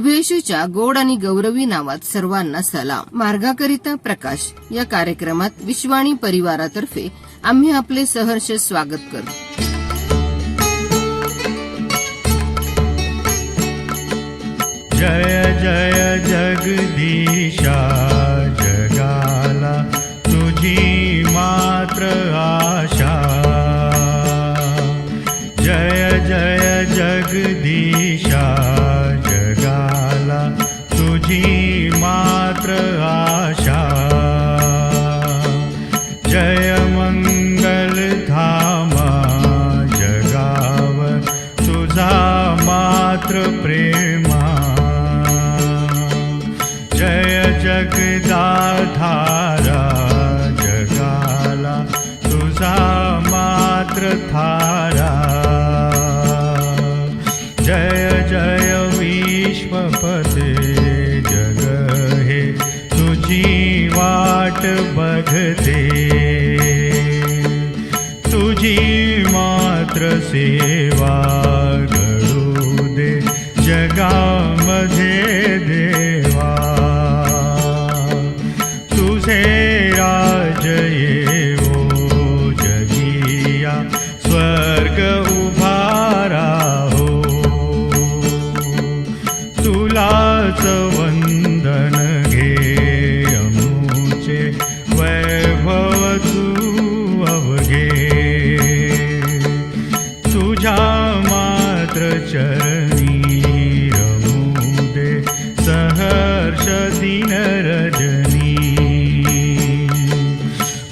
प्रभू येशूच्या गोड आणि गौरवी नावात सर्वांना सलाम. मार्गाकरिता प्रकाश या कार्यक्रमात विश्वाणी परिवारातर्फे आम्ही आपले सहर्ष स्वागत करतो. जय जय जगदीशा, जगाला तुझी मात्र आशा. जय जय जगदीशा, जगाला तुझी मात्र आशा. जय मंगल धामा, जगावर तुझा मात्र प्रेमा. जय जगदाधारा, जगाला तुझा मात्र थारा. जय जय विश्वपते, जग हे तुझी वाट बघते. तुझी मात्र सेवा घडू दे जगामध्ये देवा. तुझे राज येवो जगिया, स्वर्ग उभारा हो. तुलाच वंदन घे, अमुचे वैभव तू अवघे. तुझ्या मात्र चरणी रमू दे सहर्ष दिन रजनी.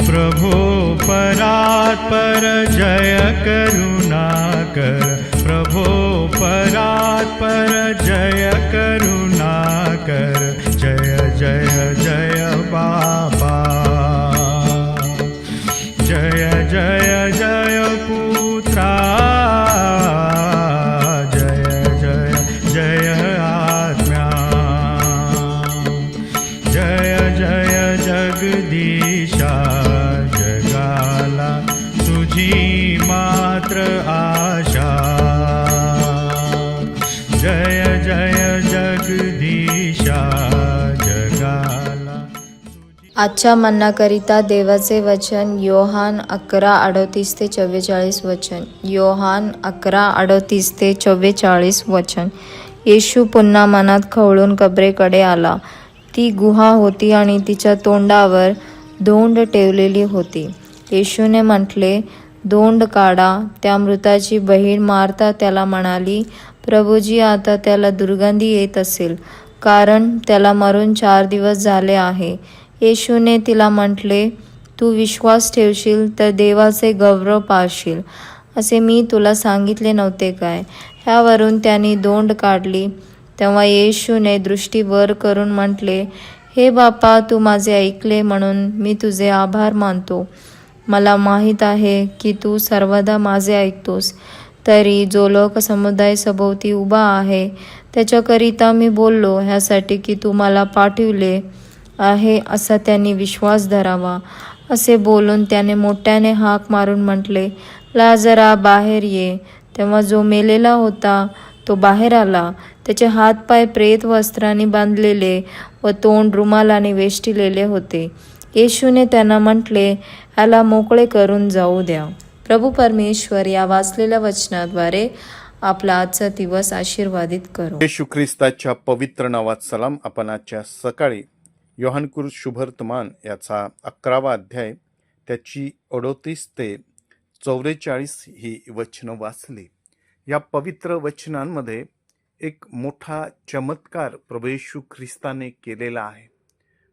प्रभो परात्पर जय करुणाकर, प्रभो परात्पर जय करुणाकर. जय जय जय बाबा, जय जय जय पुत्रा. जय जय जय आत्म्या. जय जय जगदीशा, जगाला तुझी मात्र आशा. जय जय जगदीशा, जगाला. आजच्या मन्नाकरिता देवाचे वचन योहान 11:38-44 वचन. योहान 11:38-44 वचन. येशू पुन्हा मनात खवळून कबरेकडे आला. ती गुहा होती आणि तिच्या तोंडावर धोंड ठेवलेली होती. येशूने म्हटले, धोंड काढा. त्या मृताची बहीण मार्था त्याला म्हणाली, प्रभूजी, आता त्याला दुर्गंधी येत असेल, कारण त्याला मरून 4 दिवस झाले आहे. येशूने तिला म्हटले, तू विश्वास ठेवशील तर देवाचे गौरव पाहशील, असे मी तुला सांगितले नव्हते काय. ह्यावरून त्यांनी धोंड काढली. तेव्हा येशूने दृष्टी वर करून म्हटले, हे बापा, तू माझे ऐकले म्हणून मी तुझे आभार मानतो. मला माहीत आहे की तू सर्वदा माझे ऐकतोस. तरी जो लोक समुदाय सभोवती उभा आहे त्याच्याकरिता मी बोललो, ह्यासाठी की तू मला पाठविले आहे असा त्यांनी विश्वास धरावा. असे बोलून त्याने मोठ्याने हाक मारून म्हटले, लाजरा, बाहेर ये. तेव्हा जो मेलेला होता तो बाहेर आला. त्याचे हातपाय प्रेत वस्त्राने बांधलेले व तोंड रुमालाने वेष्टिलेले होते. येशूने त्यांना म्हटले, याला मोकळे करून जाऊ द्या. प्रभू परमेश्वर या वाचलेल्या वचनाद्वारे आपला आजचा दिवस आशीर्वादित करो. येशू ख्रिस्ताच्या पवित्र नावात सलाम. आपण आजच्या सकाळी योहानकृत शुभवर्तमान याचा 11वा अध्याय त्याची 38 ते 44 ही वचनं वाचली. या पवित्र वचनांमध्ये एक मोठा चमत्कार प्रभू येशू ख्रिस्ताने केलेला आहे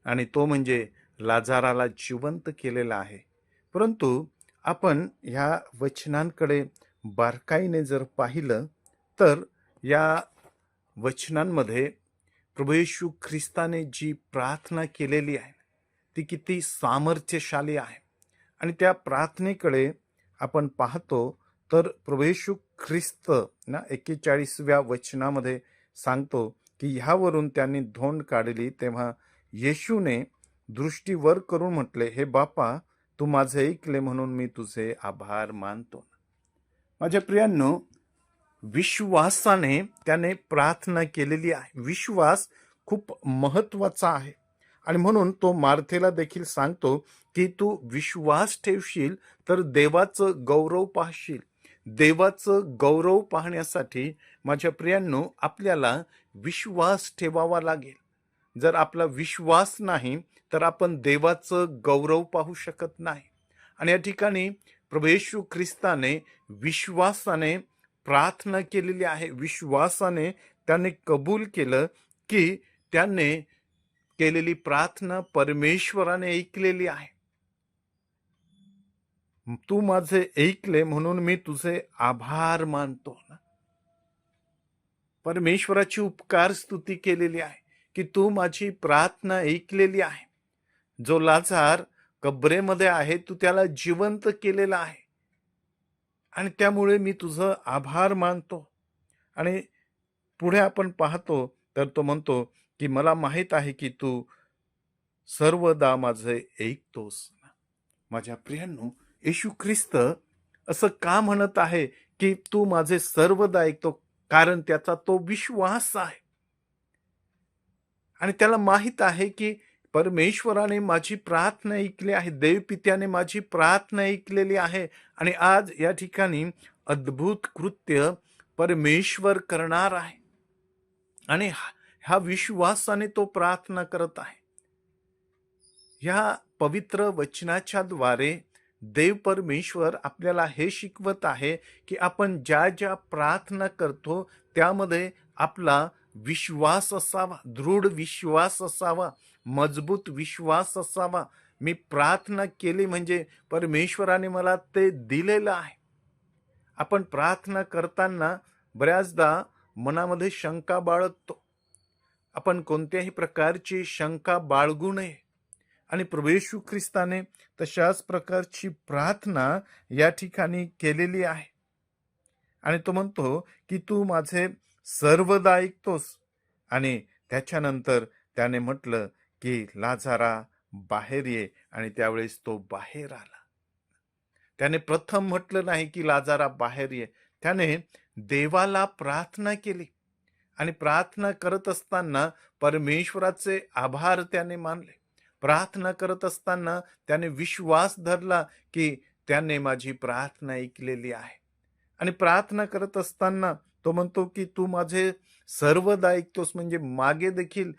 आणि तो म्हणजे लाजाराला जिवंत केलेला आहे. परंतु आपण ह्या वचनांकडे बारकाईने जर पाहिलं तर या वचनांमध्ये प्रभू येशू ख्रिस्ताने जी प्रार्थना केलेली आहे ती किती सामर्थ्यशाली आहे. आणि त्या प्रार्थनेकडे आपण पाहतो तर प्रभू येशू ख्रिस्त 41व्या वचनामध्ये सांगतो की ह्यावरून त्यांनी धोंड काढली. तेव्हा येशूने दृष्टी वर करून म्हटले, हे बापा, तू माझे ऐकले म्हणून मी तुझे आभार मानतो. माझ्या प्रियांनो, विश्वासाने त्याने प्रार्थना केलेली आहे. विश्वास खूप महत्वाचा आहे आणि म्हणून तो मार्थेला देखील सांगतो की तू विश्वास ठेवशील तर देवाचं गौरव पाहशील. देवाचं गौरव पाहण्यासाठी माझ्या प्रियांनो आपल्याला विश्वास ठेवावा लागेल. जर आपला विश्वास नाही तर आपण देवाचं गौरव पाहू शकत नाही. आणि या ठिकाणी प्रभू येशू ख्रिस्ताने विश्वासाने प्रार्थना केलेली आहे. विश्वासाने त्याने कबूल केलं की त्याने केलेली प्रार्थना परमेश्वराने ऐकलेली आहे. तू माझे ऐकले म्हणून मी तुझे आभार मानतो ना. परमेश्वराची उपकार स्तुती केलेली आहे की तू माझी प्रार्थना ऐकलेली आहे. जो लाजार कबरेमध्ये आहे तू त्याला जिवंत केलेला आहे आणि त्यामुळे मी तुझं आभार मानतो. आणि पुढे आपण पाहतो तर तो म्हणतो की मला माहित आहे की तू सर्वदा माझे ऐकतोस. माझ्या प्रियांनो येशू ख्रिस्त असं का म्हणत आहे की तू माझे सर्वदा ऐकतो? कारण त्याचा तो विश्वास आहे आणि त्याला माहित आहे की परमेश्वराने माझी प्रार्थना ऐकली आहे. देवपित्याने माझी प्रार्थना ऐकलेली आहे आणि आज या ठिकाणी अद्भुत कृत्य परमेश्वर करणार आहे आणि ह्या विश्वासाने तो प्रार्थना करत आहे. ह्या पवित्र वचनाच्या द्वारे देव परमेश्वर आपल्याला हे शिकवत आहे की आपण ज्या ज्या प्रार्थना करतो त्यामध्ये आपला विश्वास असावा, दृढ विश्वास असावा, मजबूत विश्वास असावा. मी प्रार्थना केली म्हणजे परमेश्वराने मला ते दिलेलं आहे. आपण प्रार्थना करताना बऱ्याचदा मनामध्ये शंका बाळगतो. आपण कोणत्याही प्रकारची शंका बाळगू नये आणि प्रभू येशू ख्रिस्ताने तशाच प्रकारची प्रार्थना या ठिकाणी केलेली आहे आणि तो म्हणतो की तू माझे सर्वदा ऐकतोस. आणि त्याच्यानंतर त्याने म्हटलं की लाजारा बाहेर ये आणि त्यावेळेस तो बाहेर आला. त्याने प्रथम म्हटलं नाही की लाजारा बाहेर ये. त्याने देवाला प्रार्थना केली आणि प्रार्थना करत असताना परमेश्वराचे आभार त्याने मानले. प्रार्थना करत असताना त्याने विश्वास धरला की त्याने माझी प्रार्थना ऐकलेली आहे. आणि प्रार्थना करत असताना तो म्हणतो की तू माझे सर्वदा ऐकतोस. म्हणजे मागे देखील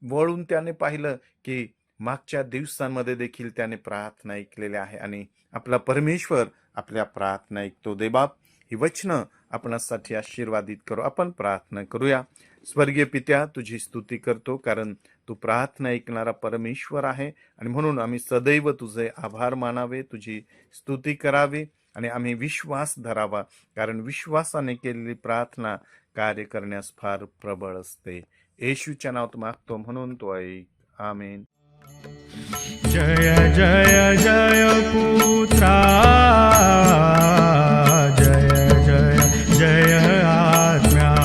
वळून त्याने पाहिलं की मागच्या दिवसांमध्ये देखील त्याने प्रार्थना ऐकलेली आहे आणि आपला परमेश्वर आपल्या प्रार्थना ऐकतो. देवबाप ही वचनं आपणासाठी आशीर्वादित करो. आपण प्रार्थना करूया. स्वर्गीय पित्या, तुझी स्तुती करतो कारण तू प्रार्थना ऐकणारा परमेश्वर आहे आणि म्हणून आम्ही सदैव तुझे आभार मानावे, तुझी स्तुती करावी आणि आम्ही विश्वास धरावा कारण विश्वासाने केलेली प्रार्थना कार्य करण्यास फार प्रबळ असते. येशूच्या नावात मागतो म्हणून तो ऐक. आमेन. जय जय जय पुत्रा, जय जय जय आत्म्या,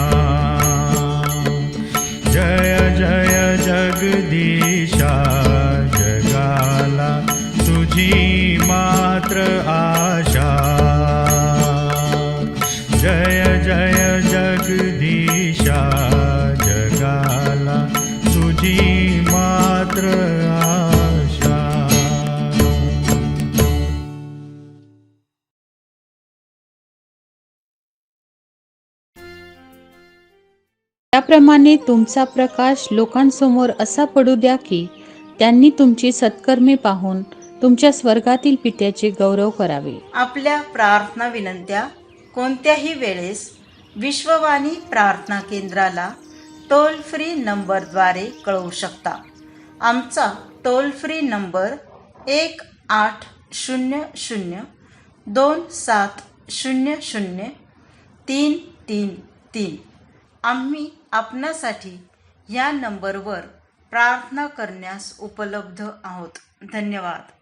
जय जय जगदीशा जगाला तुझी मात्र आशा. जय जय जगदीशा जगाला तुझी मात्र आशा. त्याप्रमाणे तुमचा प्रकाश लोकांसमोर असा पडू द्या की त्यांनी तुमची सत्कर्मे पाहून तुमच्या स्वर्गातील पित्याचे गौरव करावे. आपल्या प्रार्थना विनंत्या कोणत्याही वेळेस विश्ववाणी प्रार्थना केंद्राला टोल फ्री नंबरद्वारे कळवू शकता. आमचा टोल फ्री नंबर 1-800-2700-333. आम्ही आपणासाठी या नंबरवर प्रार्थना करण्यास उपलब्ध आहोत. धन्यवाद.